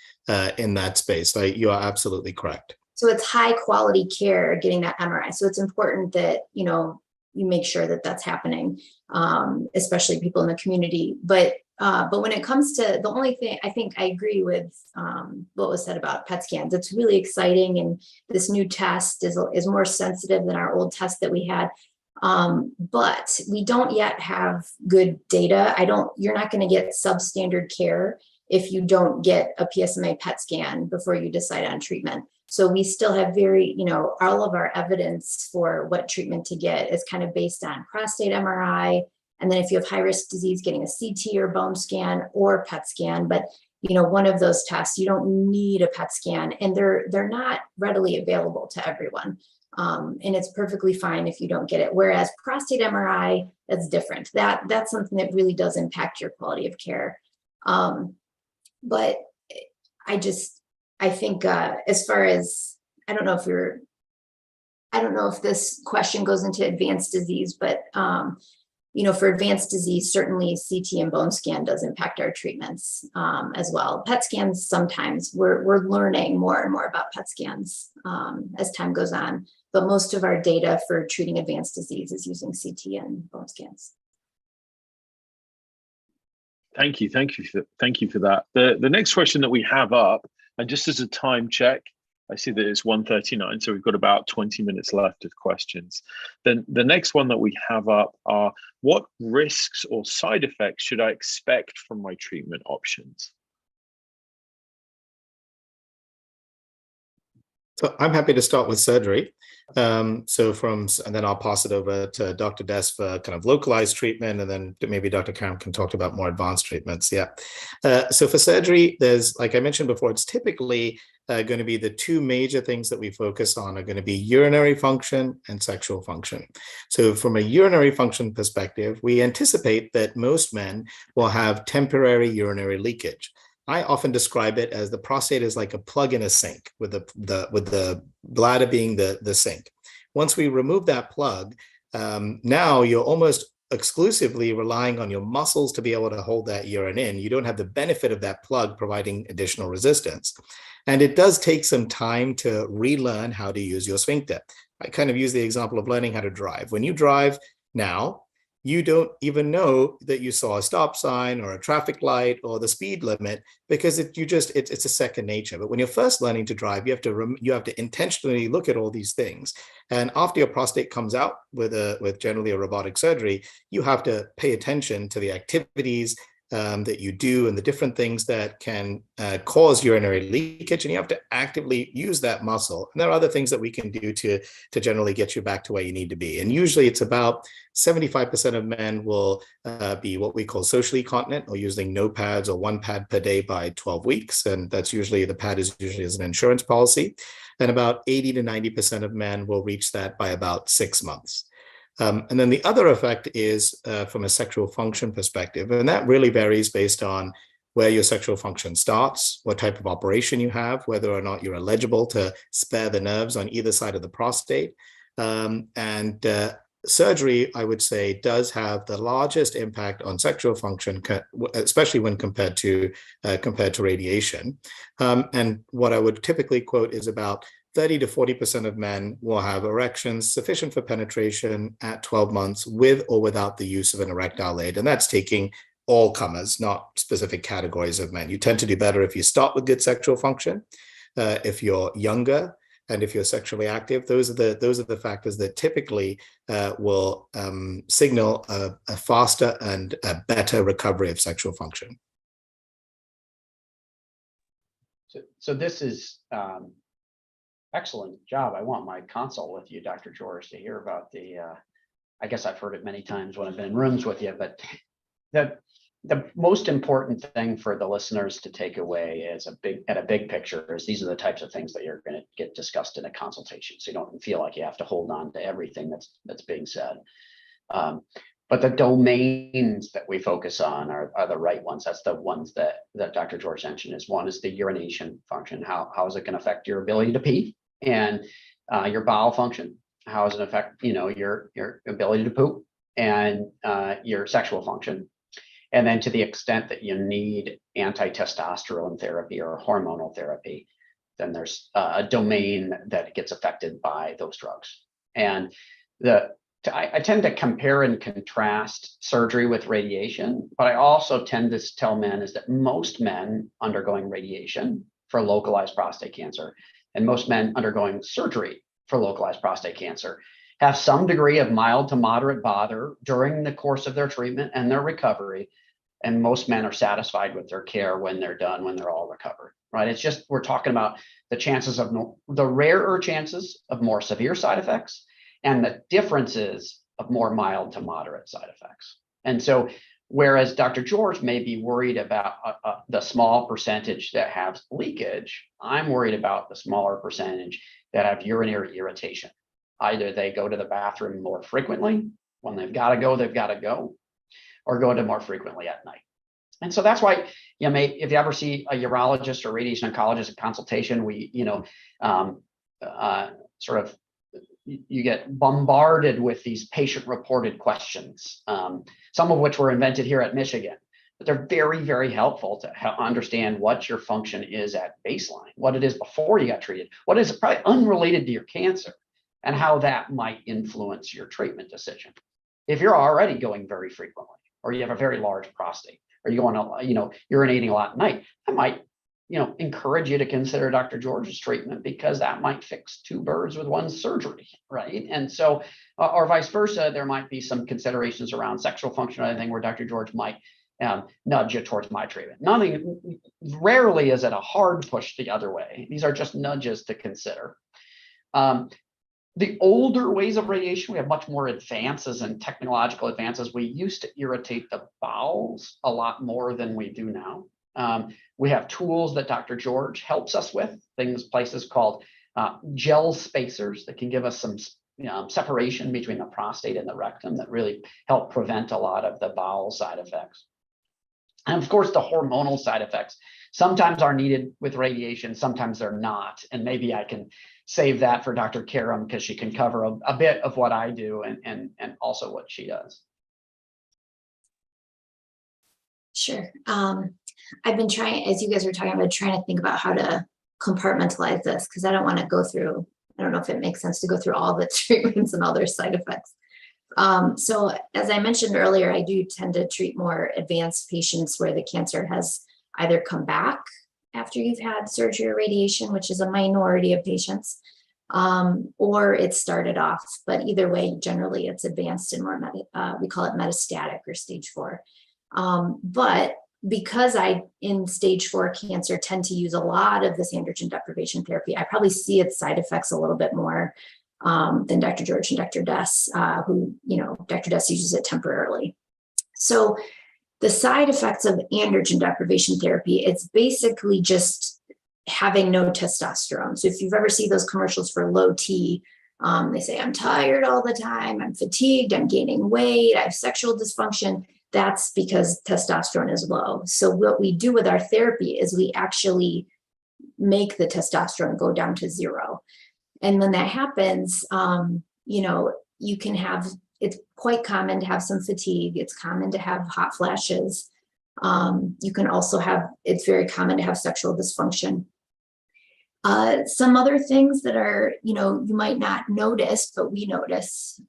in that space. So you are absolutely correct. So it's high quality care getting that MRI. So it's important that, you make sure that that's happening, especially people in the community. But when it comes to the only thing, I think I agree with what was said about PET scans. It's really exciting. And this new test is more sensitive than our old test that we had. But we don't yet have good data. You're not going to get substandard care if you don't get a PSMA PET scan before you decide on treatment. So we still have all of our evidence for what treatment to get is kind of based on prostate MRI. And then if you have high risk disease, getting a CT or bone scan or PET scan. But, one of those tests, you don't need a PET scan, and they're not readily available to everyone. And it's perfectly fine if you don't get it. Whereas prostate MRI, that's different. That's something that really does impact your quality of care. But I think as far as, I don't know if this question goes into advanced disease, but for advanced disease, certainly CT and bone scan does impact our treatments as well. PET scans, sometimes we're learning more and more about PET scans as time goes on, but most of our data for treating advanced disease is using CT and bone scans. Thank you for that. The next question that we have up, and just as a time check, I see that it's 1:39, so we've got about 20 minutes left of questions. Then the next one that we have up are, what risks or side effects should I expect from my treatment options? So I'm happy to start with surgery. And then I'll pass it over to Dr. Des for kind of localized treatment, and then maybe Dr. Caram can talk about more advanced treatments. Yeah. So for surgery, there's, like I mentioned before, it's typically going to be the two major things that we focus on are going to be urinary function and sexual function. So from a urinary function perspective, we anticipate that most men will have temporary urinary leakage. I often describe it as the prostate is like a plug in a sink, with the bladder being the sink. Once we remove that plug, now you're almost exclusively relying on your muscles to be able to hold that urine in. You don't have the benefit of that plug providing additional resistance. And it does take some time to relearn how to use your sphincter. I kind of use the example of learning how to drive. When you drive now, you don't even know that you saw a stop sign or a traffic light or the speed limit, because it's a second nature. But when you're first learning to drive, you have to intentionally look at all these things. And after your prostate comes out with generally a robotic surgery, you have to pay attention to the activities that you do and the different things that can cause urinary leakage, and you have to actively use that muscle. And there are other things that we can do to generally get you back to where you need to be. And usually it's about 75% of men will be what we call socially continent, or using no pads or one pad per day by 12 weeks. And that's usually, the pad is usually as an insurance policy. And about 80 to 90% of men will reach that by about 6 months. And then the other effect is from a sexual function perspective, and that really varies based on where your sexual function starts, what type of operation you have, whether or not you're eligible to spare the nerves on either side of the prostate. Surgery, I would say, does have the largest impact on sexual function, especially when compared to radiation. And what I would typically quote is about 30 to 40% of men will have erections sufficient for penetration at 12 months with or without the use of an erectile aid. And that's taking all comers, not specific categories of men. You tend to do better if you start with good sexual function, if you're younger, and if you're sexually active. Those are the factors that typically will signal a faster and a better recovery of sexual function. So this is excellent job. I want my consult with you, Dr. George, to hear about the, I guess I've heard it many times when I've been in rooms with you, but the most important thing for the listeners to take away is at a big picture is these are the types of things that you're going to get discussed in a consultation. So you don't feel like you have to hold on to everything that's being said. But the domains that we focus on are the right ones. That's the ones that Dr. George mentioned. Is one is the urination function. How is it going to affect your ability to pee, and your bowel function? How does it affect your ability to poop, and your sexual function? And then to the extent that you need anti-testosterone therapy or hormonal therapy, then there's a domain that gets affected by those drugs. And I tend to compare and contrast surgery with radiation, but I also tend to tell men is that most men undergoing radiation for localized prostate cancer and most men undergoing surgery for localized prostate cancer have some degree of mild to moderate bother during the course of their treatment and their recovery. And most men are satisfied with their care when they're done, when they're all recovered, right? It's just, we're talking about the chances of the rarer chances of more severe side effects and the differences of more mild to moderate side effects. And so, whereas Dr. George may be worried about the small percentage that have leakage, I'm worried about the smaller percentage that have urinary irritation. Either they go to the bathroom more frequently, when they've got to go, or go to more frequently at night. And so that's why, if you ever see a urologist or radiation oncologist in consultation, we, you get bombarded with these patient-reported questions, some of which were invented here at Michigan, but they're very, very helpful to understand what your function is at baseline, what it is before you got treated, what is probably unrelated to your cancer, and how that might influence your treatment decision. If you're already going very frequently, or you have a very large prostate, or you want to, urinating a lot at night, I might, encourage you to consider Dr. George's treatment, because that might fix two birds with one surgery, right? And so, or vice versa, there might be some considerations around sexual function or anything where Dr. George might nudge you towards my treatment. Rarely is it a hard push the other way. These are just nudges to consider. The older ways of radiation, we have much more advances and technological advances. We used to irritate the bowels a lot more than we do now. We have tools that Dr. George helps us with, places called gel spacers that can give us some separation between the prostate and the rectum that really help prevent a lot of the bowel side effects. And of course, the hormonal side effects sometimes are needed with radiation, sometimes they're not. And maybe I can save that for Dr. Caram, because she can cover a bit of what I do and also what she does. Sure. I've been trying, as you guys were talking about, trying to think about how to compartmentalize this, because I don't want to go through, I don't know if it makes sense to go through all the treatments and all their side effects. So as I mentioned earlier, I do tend to treat more advanced patients where the cancer has either come back after you've had surgery or radiation, which is a minority of patients, or it started off. But either way, generally it's advanced and more, we call it metastatic or stage 4. But because in stage 4 cancer tend to use a lot of this androgen deprivation therapy, I probably see its side effects a little bit more than Dr. George and Dr. Dess, who, Dr. Dess uses it temporarily. So the side effects of androgen deprivation therapy, it's basically just having no testosterone. So if you've ever seen those commercials for low T, they say, I'm tired all the time, I'm fatigued, I'm gaining weight, I have sexual dysfunction. that's because testosterone is low. So what we do with our therapy is we actually make the testosterone go down to 0. And when that happens, you can have, it's quite common to have some fatigue. It's common to have hot flashes. You can also have, it's very common to have sexual dysfunction. Some other things that are, you might not notice, but we notice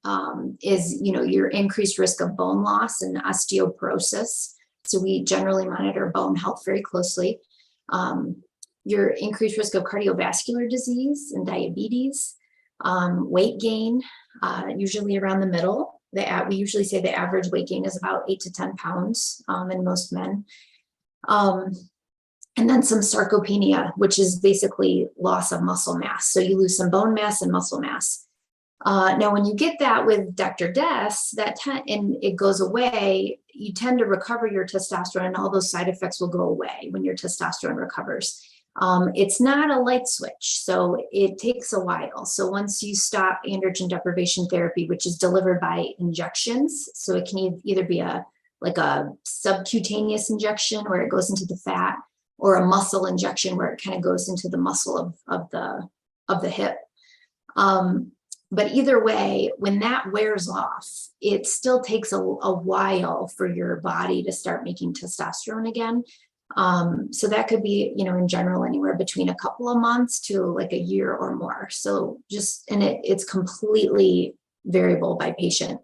is, your increased risk of bone loss and osteoporosis. So we generally monitor bone health very closely. Your increased risk of cardiovascular disease and diabetes, weight gain, usually around the middle. We usually say the average weight gain is about 8 to 10 pounds in most men. And then some sarcopenia, which is basically loss of muscle mass. So you lose some bone mass and muscle mass. Now, when you get that with Dr. Des, and it goes away, you tend to recover your testosterone, and all those side effects will go away when your testosterone recovers. It's not a light switch, so it takes a while. So once you stop androgen deprivation therapy, which is delivered by injections, so it can either be a subcutaneous injection where it goes into the fat, or a muscle injection where it kind of goes into the muscle of the hip. But either way, when that wears off, it still takes a while for your body to start making testosterone again. So that could be, in general, anywhere between a couple of months to like a year or more. So it's completely variable by patient.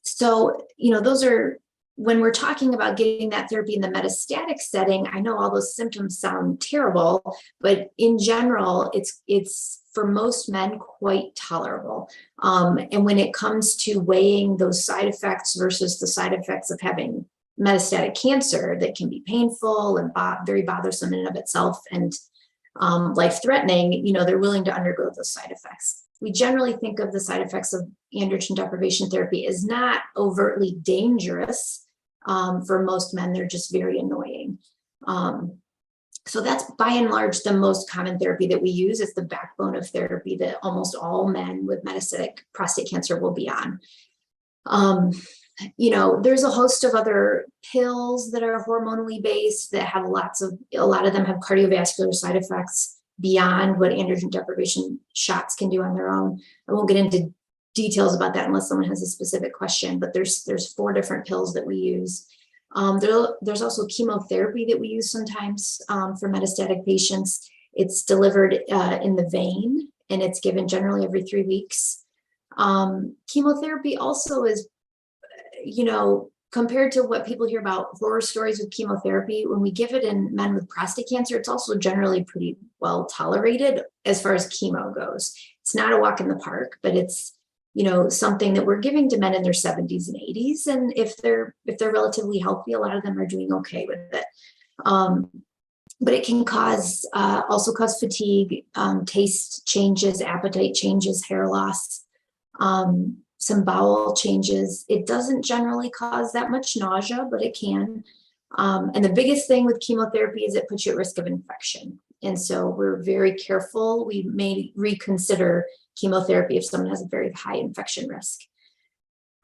So, those are, when we're talking about getting that therapy in the metastatic setting, I know all those symptoms sound terrible, but in general, it's for most men quite tolerable. And when it comes to weighing those side effects versus the side effects of having metastatic cancer that can be painful and very bothersome in and of itself and life-threatening, they're willing to undergo those side effects. We generally think of the side effects of androgen deprivation therapy as not overtly dangerous. For most men, they're just very annoying. So that's by and large the most common therapy that we use. It's the backbone of therapy that almost all men with metastatic prostate cancer will be on. There's a host of other pills that are hormonally based that have a lot of them have cardiovascular side effects beyond what androgen deprivation shots can do on their own. I won't get into details about that unless someone has a specific question, but there's 4 different pills that we use. There's also chemotherapy that we use sometimes for metastatic patients. It's delivered in the vein, and it's given generally every 3 weeks. Chemotherapy also is, compared to what people hear about horror stories with chemotherapy, when we give it in men with prostate cancer, it's also generally pretty well tolerated as far as chemo goes. It's not a walk in the park, but it's, something that we're giving to men in their 70s and 80s. And if they're relatively healthy, a lot of them are doing okay with it. But it can also cause fatigue, taste changes, appetite changes, hair loss, some bowel changes. It doesn't generally cause that much nausea, but it can. And the biggest thing with chemotherapy is it puts you at risk of infection. And so we're very careful. We may reconsider chemotherapy if someone has a very high infection risk.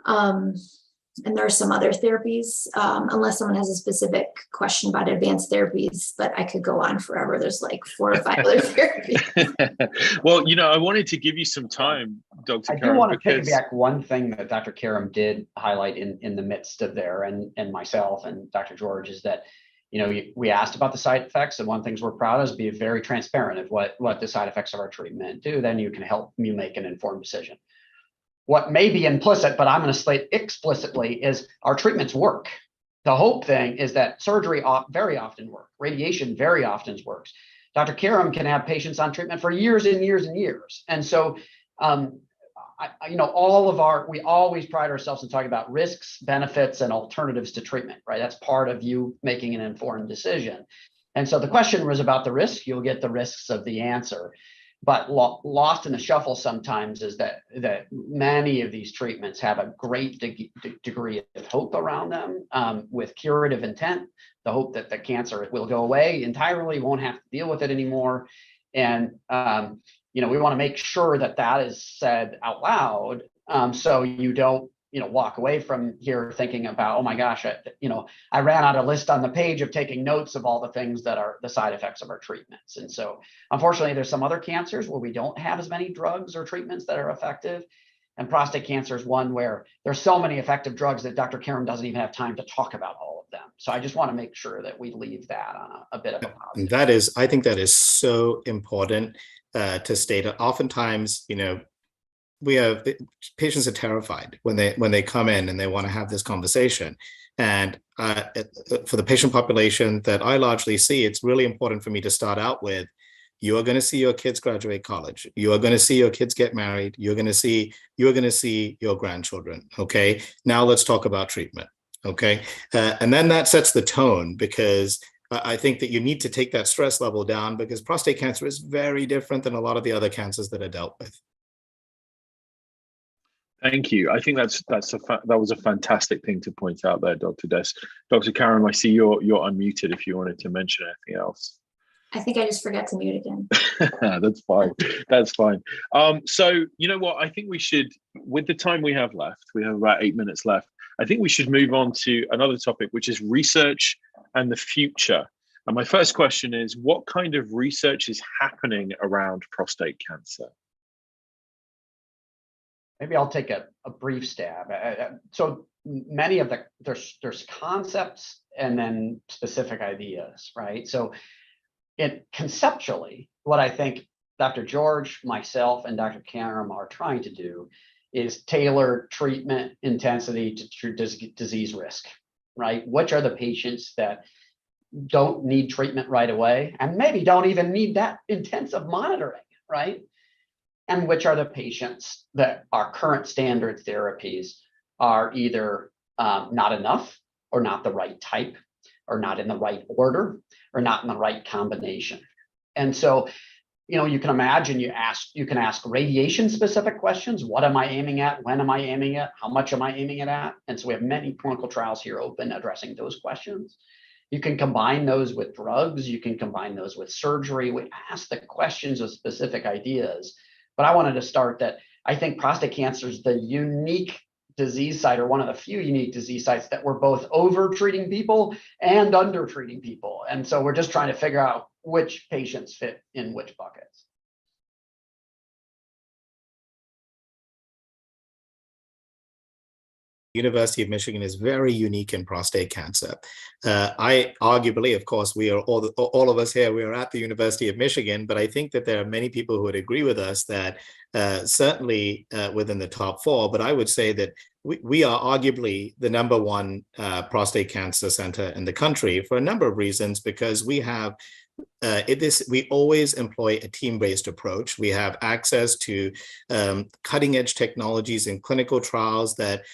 And there are some other therapies, unless someone has a specific question about advanced therapies, but I could go on forever. There's like 4 or 5 other therapies. Well, I wanted to give you some time, Dr. I do want to piggyback one thing that Dr. Caram did highlight in the midst of there, and myself and Dr. George, is that, we asked about the side effects, and one of the things we're proud of is be very transparent of what the side effects of our treatment do. Then you can help you make an informed decision. What may be implicit, but I'm going to state explicitly, is our treatments work. The hope thing is that surgery very often works. Radiation very often works. Dr. Caram can have patients on treatment for years and years and years. And so, we always pride ourselves in talking about risks, benefits, and alternatives to treatment, right? That's part of you making an informed decision. And so the question was about the risk. You'll get the risks of the answer. But lost in the shuffle sometimes is that many of these treatments have a great degree of hope around them, with curative intent, the hope that the cancer will go away entirely, won't have to deal with it anymore. And, we want to make sure that is said out loud, so you don't walk away from here thinking about, oh my gosh, I ran out a list on the page of taking notes of all the things that are the side effects of our treatments. And so unfortunately, there's some other cancers where we don't have as many drugs or treatments that are effective. And prostate cancer is one where there's so many effective drugs that Dr. Caram doesn't even have time to talk about all of them. So I just want to make sure that we leave that on a bit of a positive. I think that is so important to state. Oftentimes, we have patients are terrified when they come in and they want to have this conversation. And for the patient population that I largely see, it's really important for me to start out with, you are going to see your kids graduate college. You are going to see your kids get married. You're going to see your grandchildren. Okay. Now let's talk about treatment. Okay. And then that sets the tone, because I think that you need to take that stress level down, because prostate cancer is very different than a lot of the other cancers that are dealt with. Thank you. I think that was a fantastic thing to point out there, Dr. Des. Dr. Caram, I see you're unmuted if you wanted to mention anything else. I think I just forgot to mute again. That's fine. That's fine. So you know what? I think we should, with the time we have left, we have about 8 minutes left. I think we should move on to another topic, which is research and the future. And my first question is, what kind of research is happening around prostate cancer? Maybe I'll take a brief stab. So many of there's concepts and then specific ideas, right? So conceptually, what I think Dr. George, myself, and Dr. Caram are trying to do is tailor treatment intensity to disease risk, right? Which are the patients that don't need treatment right away and maybe don't even need that intensive monitoring, right? And which are the patients that our current standard therapies are either not enough, or not the right type, or not in the right order, or not in the right combination. And so, you can imagine you can ask radiation specific questions. What am I aiming at? When am I aiming at? How much am I aiming it at? And so we have many clinical trials here open addressing those questions. You can combine those with drugs. You can combine those with surgery. We ask the questions of specific ideas. But I wanted to start that I think prostate cancer is the unique disease site, or one of the few unique disease sites, that we're both over treating people and under treating people. And so we're just trying to figure out which patients fit in which buckets. University of Michigan is very unique in prostate cancer. I arguably, of course, we are all of us here, we are at the University of Michigan, but I think that there are many people who would agree with us that certainly within the top 4, but I would say that we are arguably the #1 prostate cancer center in the country for a number of reasons, because we have we always employ a team-based approach. We have access to cutting-edge technologies in clinical trials that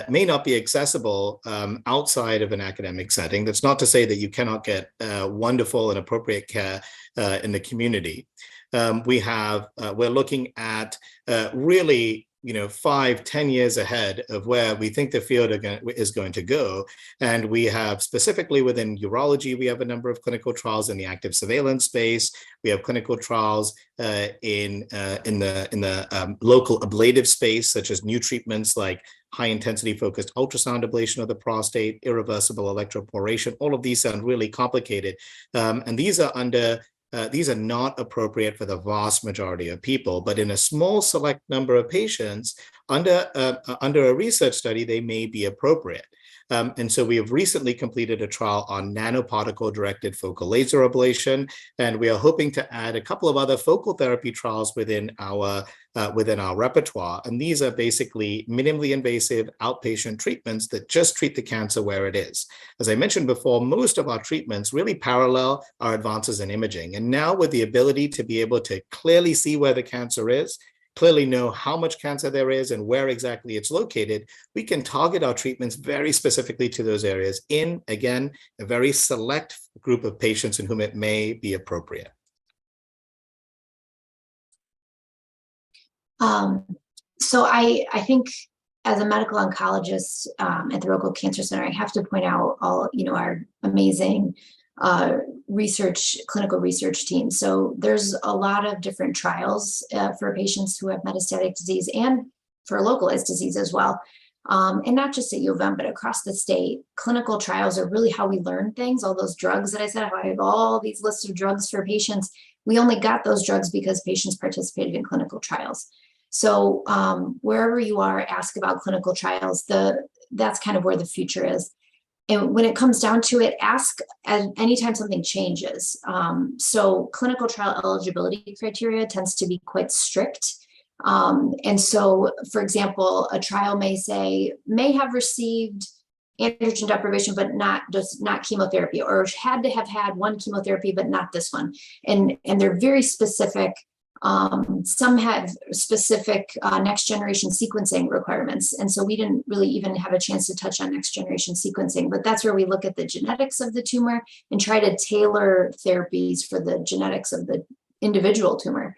may not be accessible outside of an academic setting. That's not to say that you cannot get wonderful and appropriate care in the community. We're looking at really 5-10 years ahead of where we think the field is going to go. And we have, specifically within urology, we have a number of clinical trials in the active surveillance space. We have clinical trials in the local ablative space, such as new treatments like high intensity focused ultrasound ablation of the prostate, irreversible electroporation. All of these sound really complicated. And these are not appropriate for the vast majority of people, but in a small select number of patients under a research study, they may be appropriate. And so we have recently completed a trial on nanoparticle-directed focal laser ablation, and we are hoping to add a couple of other focal therapy trials within our repertoire. And these are basically minimally invasive outpatient treatments that just treat the cancer where it is. As I mentioned before, most of our treatments really parallel our advances in imaging. And now with the ability to be able to clearly see where the cancer is, clearly know how much cancer there is and where exactly it's located, we can target our treatments very specifically to those areas in, again, a very select group of patients in whom it may be appropriate. So I think as a medical oncologist at the Rogal Cancer Center, I have to point out all, our amazing clinical research team. So there's a lot of different trials for patients who have metastatic disease and for localized disease as well. And not just at U of M, but across the state. Clinical trials are really how we learn things. All those drugs that I said, I have all these lists of drugs for patients. We only got those drugs because patients participated in clinical trials. So wherever you are, ask about clinical trials. That's kind of where the future is. And when it comes down to it, ask anytime something changes. So clinical trial eligibility criteria tends to be quite strict. And so, for example, a trial may have received androgen deprivation, but not chemotherapy, or had to have had one chemotherapy, but not this one. And they're very specific. Some have specific next generation sequencing requirements. And so we didn't really even have a chance to touch on next generation sequencing, but that's where we look at the genetics of the tumor and try to tailor therapies for the genetics of the individual tumor.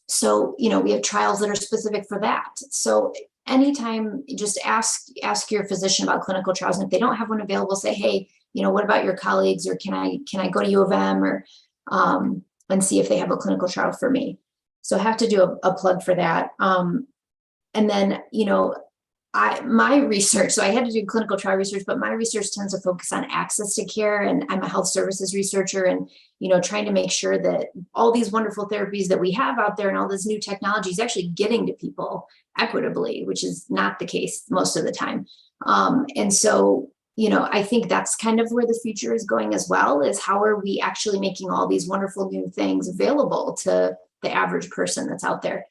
So, we have trials that are specific for that. So anytime, just ask your physician about clinical trials. And if they don't have one available, say, hey, what about your colleagues, or can I go to U of M, or and see if they have a clinical trial for me. So I have to do a plug for that. And then, my research, so I had to do clinical trial research, but my research tends to focus on access to care. And I'm a health services researcher, and, trying to make sure that all these wonderful therapies that we have out there and all this new technology is actually getting to people equitably, which is not the case most of the time. And so, I think that's kind of where the future is going as well, is how are we actually making all these wonderful new things available to the average person that's out there.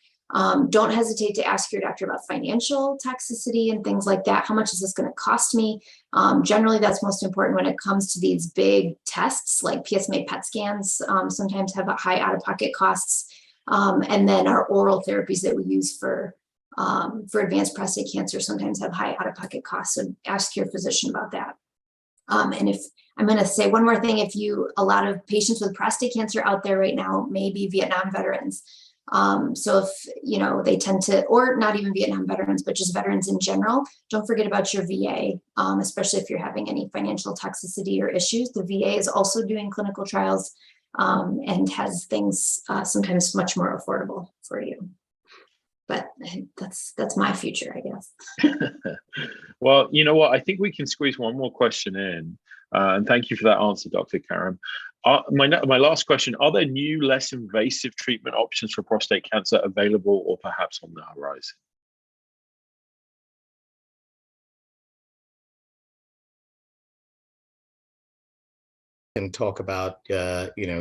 Don't hesitate to ask your doctor about financial toxicity and things like that. How much is this going to cost me? Generally, that's most important when it comes to these big tests like PSMA PET scans, sometimes have high out-of-pocket costs. And then our oral therapies that we use for advanced prostate cancer sometimes have high out-of-pocket costs. So ask your physician about that. And if I'm going to say one more thing, a lot of patients with prostate cancer out there right now may be Vietnam veterans. So if, they tend to, or not even Vietnam veterans, but just veterans in general, don't forget about your VA, especially if you're having any financial toxicity or issues. The VA is also doing clinical trials and has things sometimes much more affordable for you. But that's my future, I guess. Well, you know what? I think we can squeeze one more question in. And thank you for that answer, Dr. Caram. My last question, are there new, less invasive treatment options for prostate cancer available or perhaps on the horizon? And talk about,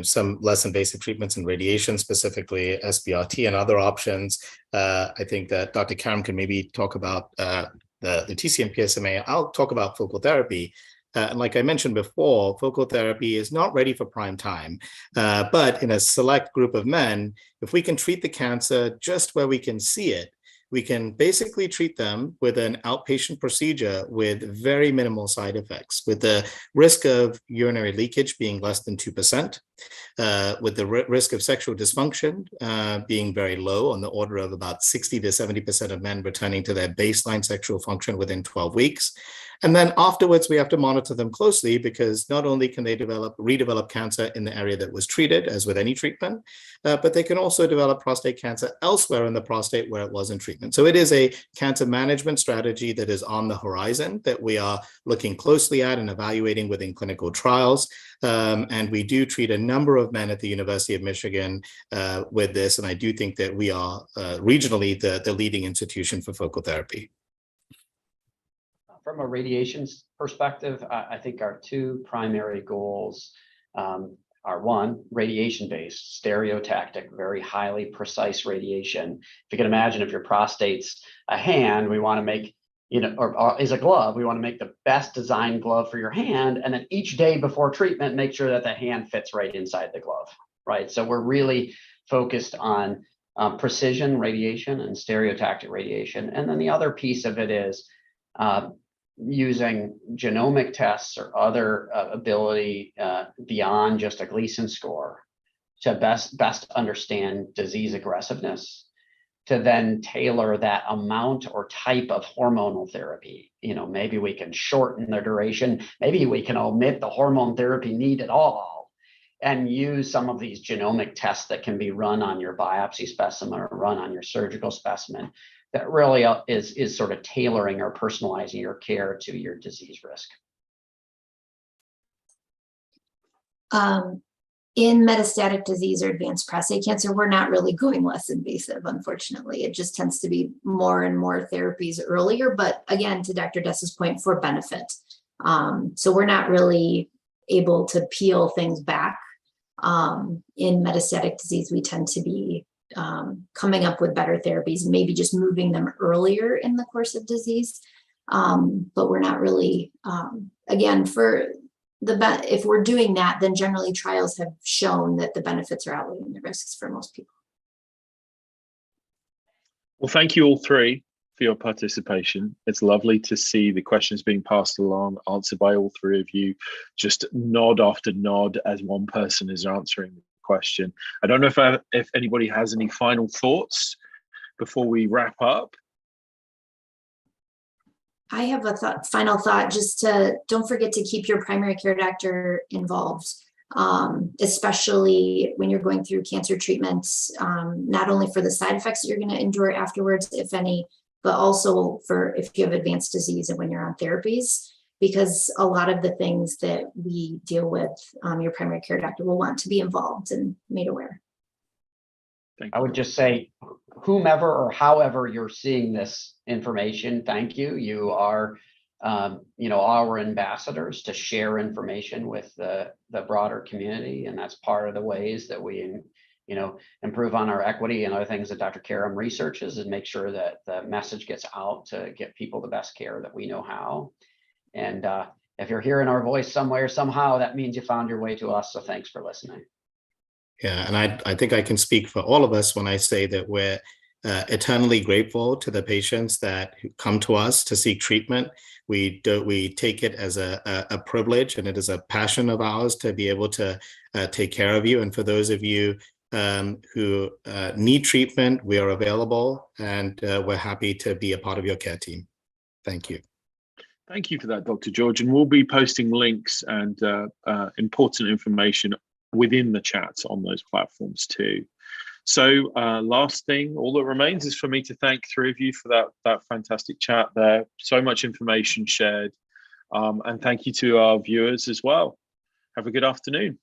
some less invasive treatments and radiation, specifically SBRT and other options. I think that Dr. Caram can maybe talk about the TCM PSMA. I'll talk about focal therapy. And like I mentioned before, focal therapy is not ready for prime time, but in a select group of men, if we can treat the cancer just where we can see it, we can basically treat them with an outpatient procedure with very minimal side effects, with the risk of urinary leakage being less than 2%, with the risk of sexual dysfunction being very low, on the order of about 60 to 70% of men returning to their baseline sexual function within 12 weeks. And then afterwards, we have to monitor them closely, because not only can they redevelop cancer in the area that was treated, as with any treatment, but they can also develop prostate cancer elsewhere in the prostate where it wasn't treatment. So it is a cancer management strategy that is on the horizon that we are looking closely at and evaluating within clinical trials. And we do treat a number of men at the University of Michigan with this. And I do think that we are regionally the leading institution for focal therapy. From a radiation perspective, I think our two primary goals are, one, radiation-based, stereotactic, very highly precise radiation. If you can imagine, if your prostate's a hand, we want to make, or is a glove, we want to make the best designed glove for your hand. And then each day before treatment, make sure that the hand fits right inside the glove, right? So we're really focused on precision radiation and stereotactic radiation. And then the other piece of it is using genomic tests or other ability beyond just a Gleason score to best understand disease aggressiveness, to then tailor that amount or type of hormonal therapy. Maybe we can shorten the duration, maybe we can omit the hormone therapy need at all, and use some of these genomic tests that can be run on your biopsy specimen or run on your surgical specimen that really is sort of tailoring or personalizing your care to your disease risk. In metastatic disease or advanced prostate cancer, we're not really going less invasive, unfortunately. It just tends to be more and more therapies earlier, but again, to Dr. Dessa's point, for benefit. So we're not really able to peel things back. In metastatic disease, we tend to be coming up with better therapies, maybe just moving them earlier in the course of disease. But we're not really, again, if we're doing that, then generally trials have shown that the benefits are outweighing the risks for most people. Well, thank you all three for your participation. It's lovely to see the questions being passed along, answered by all three of you, just nod after nod as one person is answering the question. I don't know if anybody has any final thoughts before we wrap up. I have a final thought, just don't forget to keep your primary care doctor involved, especially when you're going through cancer treatments, not only for the side effects that you're going to endure afterwards, if any, but also for if you have advanced disease and when you're on therapies, because a lot of the things that we deal with, your primary care doctor will want to be involved and made aware. I would just say, whomever or however you're seeing this information, thank you. You are, our ambassadors to share information with the broader community, and that's part of the ways that we, improve on our equity and other things that Dr. Caram researches, and make sure that the message gets out to get people the best care that we know how. And if you're hearing our voice somewhere, somehow, that means you found your way to us. So thanks for listening. Yeah, and I think I can speak for all of us when I say that we're eternally grateful to the patients that come to us to seek treatment. We take it as a privilege, and it is a passion of ours to be able to take care of you. And for those of you who need treatment, we are available, and we're happy to be a part of your care team. Thank you. Thank you for that, Dr. George. And we'll be posting links and important information within the chat on those platforms too. So last thing, all that remains is for me to thank three of you for that fantastic chat there. So much information shared. And thank you to our viewers as well. Have a good afternoon.